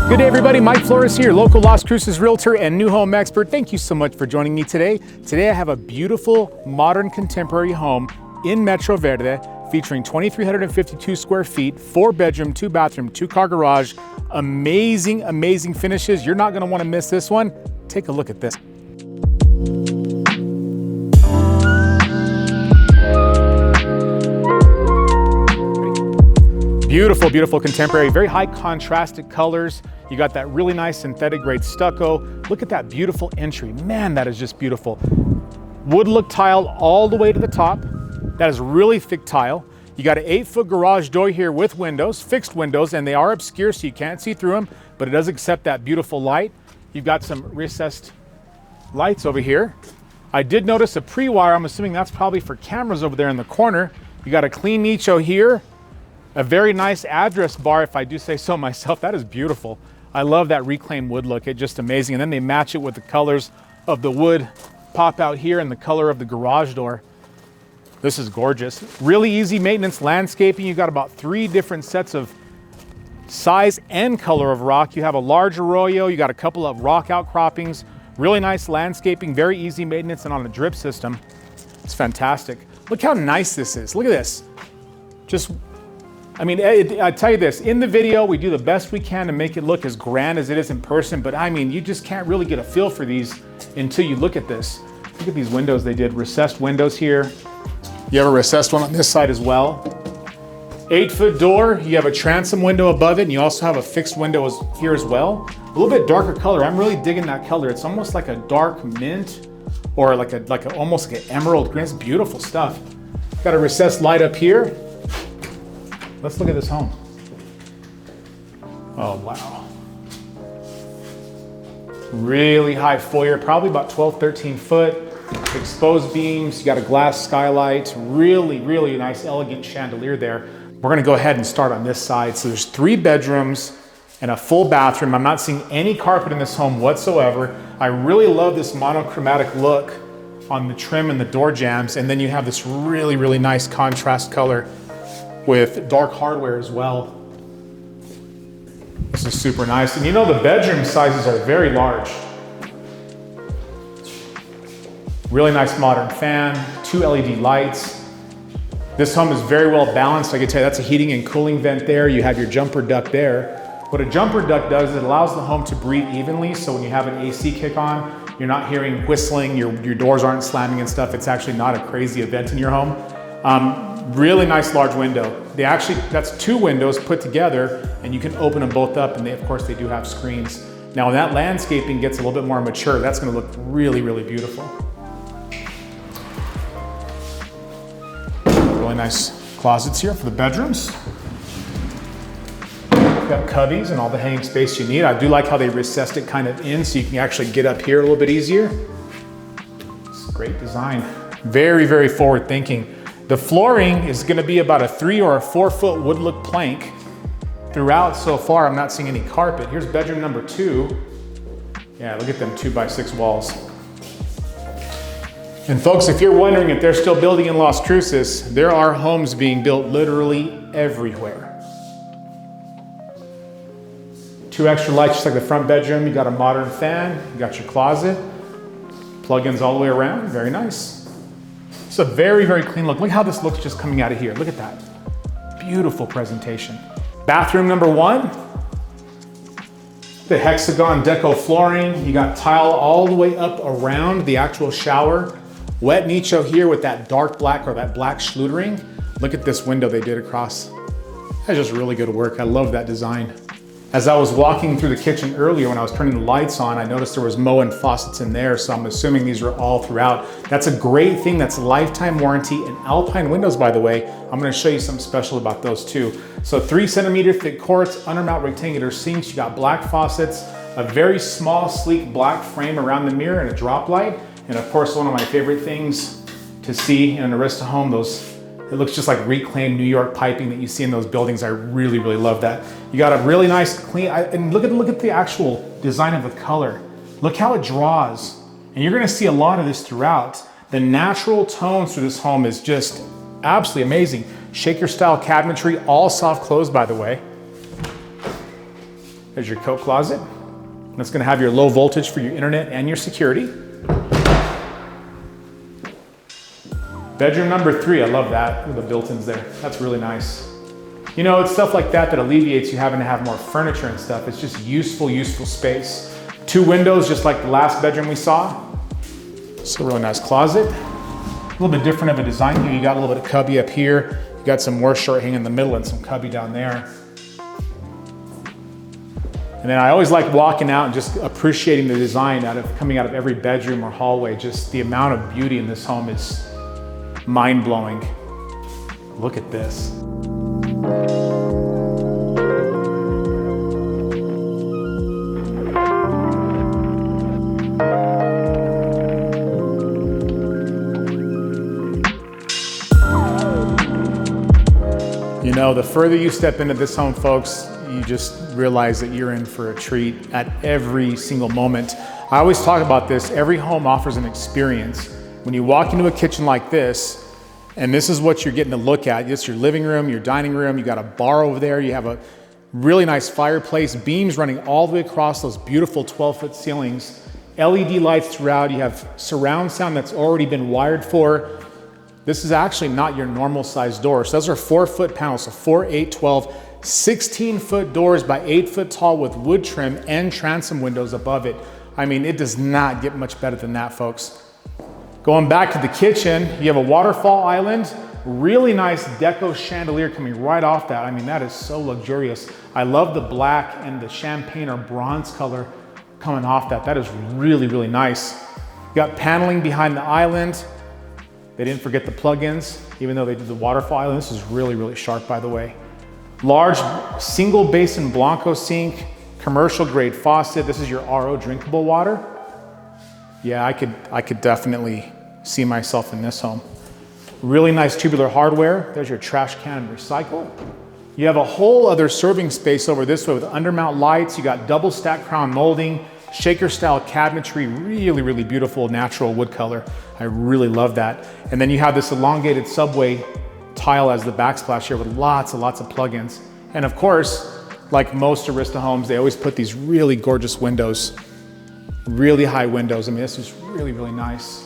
Good day, everybody. Mike Flores here, local Las Cruces realtor and new home expert. Thank you so much for joining me today. Today I have a beautiful, modern, contemporary home in Metro Verde featuring 2,352 square feet, 4-bedroom, 2-bathroom, 2-car garage. Amazing, amazing finishes. You're not going to want to miss this one. Take a look at this. Beautiful, beautiful contemporary, very high contrasted colors. You got that really nice synthetic grade stucco. Look at that beautiful entry. Man, that is just beautiful. Wood look tile all the way to the top. That is really thick tile. You got an 8-foot garage door here with windows, fixed windows, and they are obscure so you can't see through them, but it does accept that beautiful light. You've got some recessed lights over here. I did notice a pre-wire. I'm assuming that's probably for cameras over there in the corner. You got a clean nicho here. A very nice address bar, if I do say so myself. That is beautiful. I love that reclaimed wood look. It's just amazing. And then they match it with the colors of the wood pop out here and the color of the garage door. This is gorgeous. Really easy maintenance landscaping. You've got about 3 different sets of size and color of rock. You have a large arroyo. You got a couple of rock outcroppings. Really nice landscaping, very easy maintenance, and on a drip system. It's fantastic. Look how nice this is. Look at this. I tell you this, in the video, we do the best we can to make it look as grand as it is in person, but I mean, you just can't really get a feel for these until you look at this. Look at these windows they did, recessed windows here. You have a recessed one on this side as well. 8-foot door, you have a transom window above it, and you also have a fixed window here as well. A little bit darker color, I'm really digging that color. It's almost like a dark mint, or almost like an emerald green. It's beautiful stuff. Got a recessed light up here. Let's look at this home. Oh, wow. Really high foyer, probably about 12, 13 foot. Exposed beams, you got a glass skylight. Really, really nice, elegant chandelier there. We're gonna go ahead and start on this side. So there's 3 bedrooms and a full bathroom. I'm not seeing any carpet in this home whatsoever. I really love this monochromatic look on the trim and the door jambs. And then you have this really, really nice contrast color with dark hardware as well. This is super nice. And you know the bedroom sizes are very large. Really nice modern fan, 2 LED lights. This home is very well balanced. I can tell you that's a heating and cooling vent there. You have your jumper duct there. What a jumper duct does is it allows the home to breathe evenly, so when you have an AC kick on, you're not hearing whistling, your doors aren't slamming and stuff. It's actually not a crazy event in your home. Really nice large window. That's 2 windows put together, and you can open them both up, and of course they do have screens. Now when that landscaping gets a little bit more mature, that's gonna look really, really beautiful. Really nice closets here for the bedrooms. You've got cubbies and all the hanging space you need. I do like how they recessed it kind of in so you can actually get up here a little bit easier. It's great design. Very, very forward thinking. The flooring is gonna be about a 3 or a 4-foot wood look plank. Throughout so far, I'm not seeing any carpet. Here's bedroom number 2. Yeah, look at them 2x6 walls. And folks, if you're wondering if they're still building in Las Cruces, there are homes being built literally everywhere. 2 extra lights just like the front bedroom. You got a modern fan, you got your closet, plug-ins all the way around, very nice. It's a very, very clean look. Look how this looks just coming out of here. Look at that. Beautiful presentation. Bathroom number 1. The hexagon deco flooring. You got tile all the way up around the actual shower. Wet nicho here with that dark black or that black schluttering. Look at this window they did across. That's just really good work. I love that design. As I was walking through the kitchen earlier when I was turning the lights on, I noticed there was Moen faucets in there, so I'm assuming these are all throughout. That's a great thing. That's lifetime warranty. And Alpine windows, by the way, I'm gonna show you something special about those too. So 3-centimeter thick quartz, undermount rectangular sinks. You got black faucets, a very small, sleek black frame around the mirror and a drop light. And of course, one of my favorite things to see in an Arista home, it looks just like reclaimed New York piping that you see in those buildings. I really, really love that. You got a really nice clean, and look at the actual design of the color. Look how it draws. And you're gonna see a lot of this throughout. The natural tones through this home is just absolutely amazing. Shaker style cabinetry, all soft close by the way. There's your coat closet. That's gonna have your low voltage for your internet and your security. Bedroom number 3, I love that, with the built-ins there. That's really nice. You know, it's stuff like that that alleviates you having to have more furniture and stuff. It's just useful space. 2 windows, just like the last bedroom we saw. It's a really nice closet. A little bit different of a design here. You got a little bit of cubby up here. You got some more short hang in the middle and some cubby down there. And then I always like walking out and just appreciating the design coming out of every bedroom or hallway. Just the amount of beauty in this home is mind-blowing. Look at this. You know, the further you step into this home, folks, you just realize that you're in for a treat at every single moment. I always talk about this. Every home offers an experience. When you walk into a kitchen like this, and this is what you're getting to look at. It's your living room, your dining room. You got a bar over there. You have a really nice fireplace, beams running all the way across those beautiful 12-foot ceilings, LED lights throughout. You have surround sound that's already been wired for. This is actually not your normal size door. So those are 4-foot panels, so 4, 8, 12, 16-foot doors by 8 foot tall with wood trim and transom windows above it. I mean, it does not get much better than that, folks. Going back to the kitchen, you have a waterfall island, really nice deco chandelier coming right off that. I mean, that is so luxurious. I love the black and the champagne or bronze color coming off that. That is really, really nice. You got paneling behind the island. They didn't forget the plugins, even though they did the waterfall island. This is really, really sharp, by the way. Large single basin Blanco sink, commercial grade faucet. This is your RO drinkable water. Yeah, I could definitely see myself in this home. Really nice tubular hardware. There's your trash can and recycle. You have a whole other serving space over this way with undermount lights. You got double stack crown molding, shaker style cabinetry, really, really beautiful natural wood color. I really love that. And then you have this elongated subway tile as the backsplash here with lots and lots of plugins. And of course, like most Arista homes, they always put these really gorgeous windows, really high windows. I mean, this is really, really nice.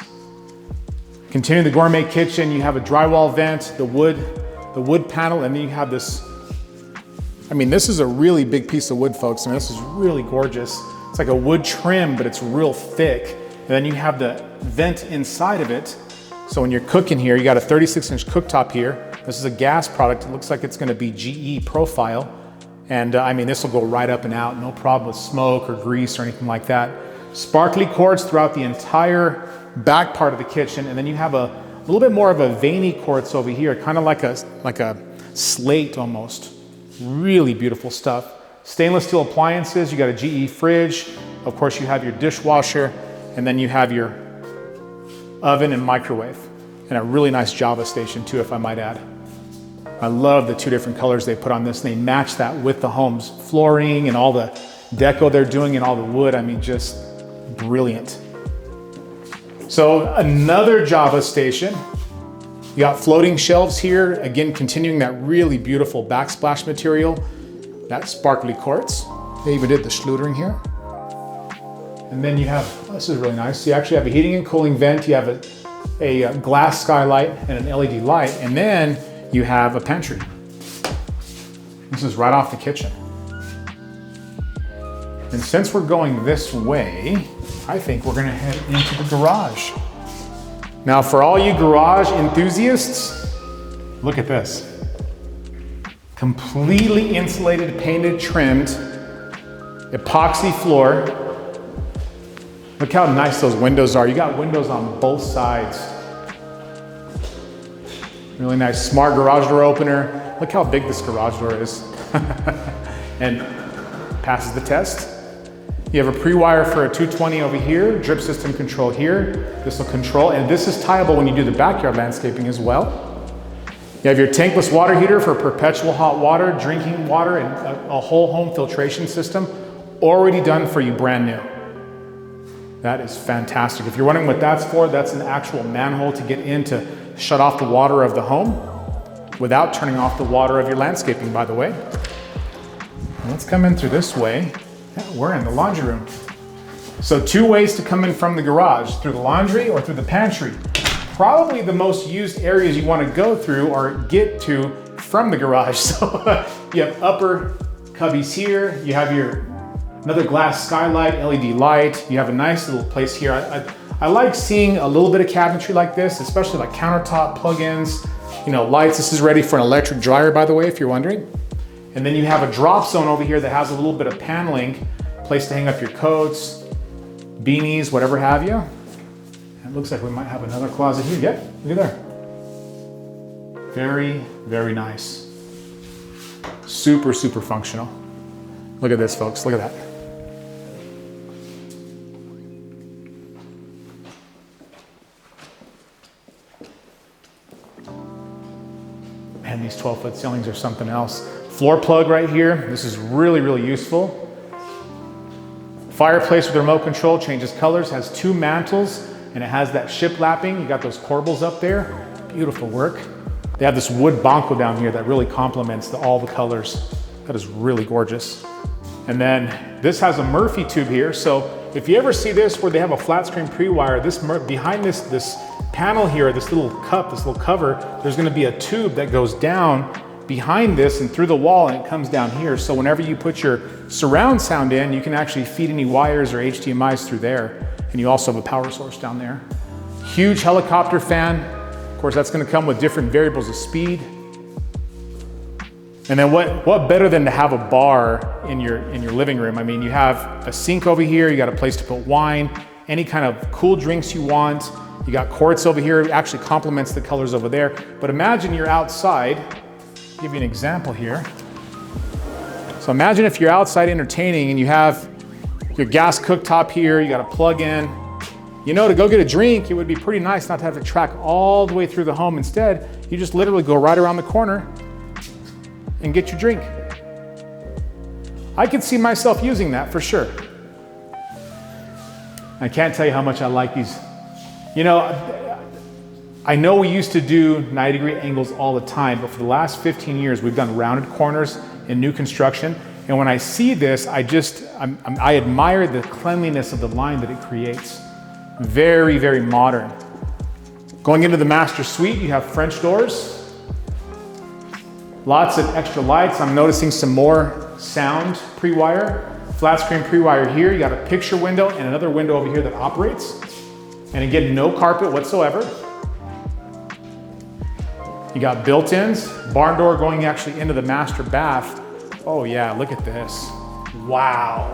Continue the gourmet kitchen. You have a drywall vent, the wood panel, and then you have this. I mean, this is a really big piece of wood, folks. I mean, this is really gorgeous. It's like a wood trim, but it's real thick. And then you have the vent inside of it. So when you're cooking here, you got a 36-inch cooktop here. This is a gas product. It looks like it's gonna be GE profile. And I mean, this will go right up and out, no problem with smoke or grease or anything like that. Sparkly quartz throughout the entire back part of the kitchen. And then you have a little bit more of a veiny quartz over here, kind of like a slate almost. Really beautiful stuff. Stainless steel appliances. You got a GE fridge. Of course, you have your dishwasher, and then you have your oven and microwave, and a really nice Java station too, if I might add. I love the 2 different colors they put on this, and they match that with the home's flooring and all the deco they're doing and all the wood. I mean, just brilliant. So another Java station. You got floating shelves here, again, continuing that really beautiful backsplash material, that sparkly quartz. They even did the schluttering here. And then you have, oh, this is really nice. You actually have a heating and cooling vent. You have a glass skylight and an LED light. And then you have a pantry. This is right off the kitchen. And since we're going this way, I think we're gonna head into the garage. Now for all you garage enthusiasts, look at this. Completely insulated, painted, trimmed, epoxy floor. Look how nice those windows are. You got windows on both sides. Really nice, smart garage door opener. Look how big this garage door is. And passes the test. You have a pre-wire for a 220 over here, drip system control here. This will control, and this is tieable when you do the backyard landscaping as well. You have your tankless water heater for perpetual hot water, drinking water, and a whole home filtration system already done for you brand new. That is fantastic. If you're wondering what that's for, that's an actual manhole to get in to shut off the water of the home without turning off the water of your landscaping, by the way. Let's come in through this way. Yeah, we're in the laundry room. So 2 ways to come in from the garage, through the laundry or through the pantry. Probably the most used areas you want to go through or get to from the garage. So you have upper cubbies here, you have your another glass skylight, LED light, you have a nice little place here. I like seeing a little bit of cabinetry like this, especially like countertop plug-ins, you know, lights. This is ready for an electric dryer, by the way, if you're wondering. And then you have a drop zone over here that has a little bit of paneling, place to hang up your coats, beanies, whatever have you. It looks like we might have another closet here. Yep, look at there. Very, very nice. Super, super functional. Look at this, folks, look at that. Man, these 12-foot ceilings are something else. Floor plug right here. This is really, really useful. Fireplace with remote control, changes colors, has 2 mantles, and it has that shiplapping. You got those corbels up there. Beautiful work. They have this wood banco down here that really complements all the colors. That is really gorgeous. And then this has a Murphy tube here. So if you ever see this where they have a flat screen pre-wire, behind this panel here, this little cup, this little cover, there's gonna be a tube that goes down behind this and through the wall, and it comes down here. So whenever you put your surround sound in, you can actually feed any wires or HDMIs through there. And you also have a power source down there. Huge helicopter fan. Of course, that's gonna come with different variables of speed. And then what better than to have a bar in your living room? I mean, you have a sink over here, you got a place to put wine, any kind of cool drinks you want. You got quartz over here, it actually complements the colors over there. But imagine you're outside. I'll give you an example here. So imagine if you're outside entertaining and you have your gas cooktop here, you got a plug in. You know, to go get a drink, it would be pretty nice not to have to track all the way through the home. Instead, you just literally go right around the corner and get your drink. I could see myself using that for sure. I can't tell you how much I like these. You know, I know we used to do 90-degree angles all the time, but for the last 15 years, we've done rounded corners in new construction. And when I see this, I admire the cleanliness of the line that it creates. Very, very modern. Going into the master suite, you have French doors. Lots of extra lights. I'm noticing some more sound pre-wire. Flat screen pre-wire here. You got a picture window and another window over here that operates. And again, no carpet whatsoever. You got built-ins, barn door going actually into the master bath. Oh yeah, look at this. Wow.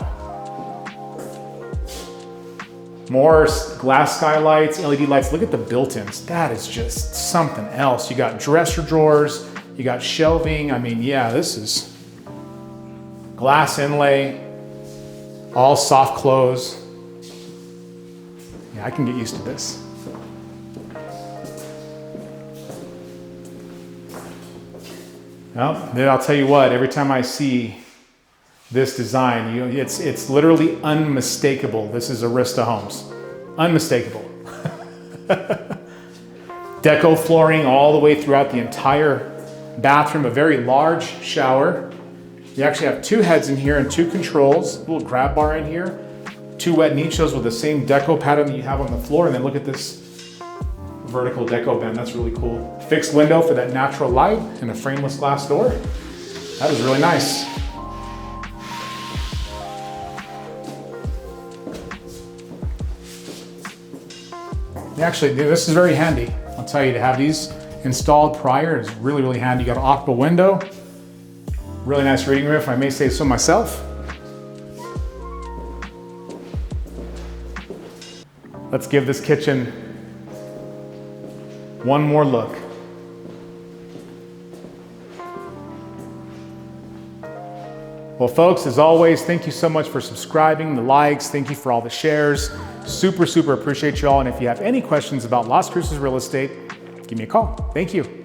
More glass skylights, LED lights. Look at the built-ins. That is just something else. You got dresser drawers, you got shelving. I mean, yeah, this is glass inlay, all soft close. Yeah, I can get used to this. Well, then I'll tell you what, every time I see this design, it's literally unmistakable. This is Arista Homes. Unmistakable. Deco flooring all the way throughout the entire bathroom, a very large shower. You actually have 2 heads in here and 2 controls, a little grab bar in here, 2 wet nichos with the same deco pattern that you have on the floor, and then look at this vertical deco bend. That's really cool. Fixed window for that natural light and a frameless glass door. That is really nice. Actually, this is very handy. I'll tell you, to have these installed prior is really, really handy. You got an optical window, really nice reading room, if I may say so myself. Let's give this kitchen one more look. Well, folks, as always, thank you so much for subscribing, the likes. Thank you for all the shares. Super, super appreciate you all. And if you have any questions about Las Cruces real estate, give me a call. Thank you.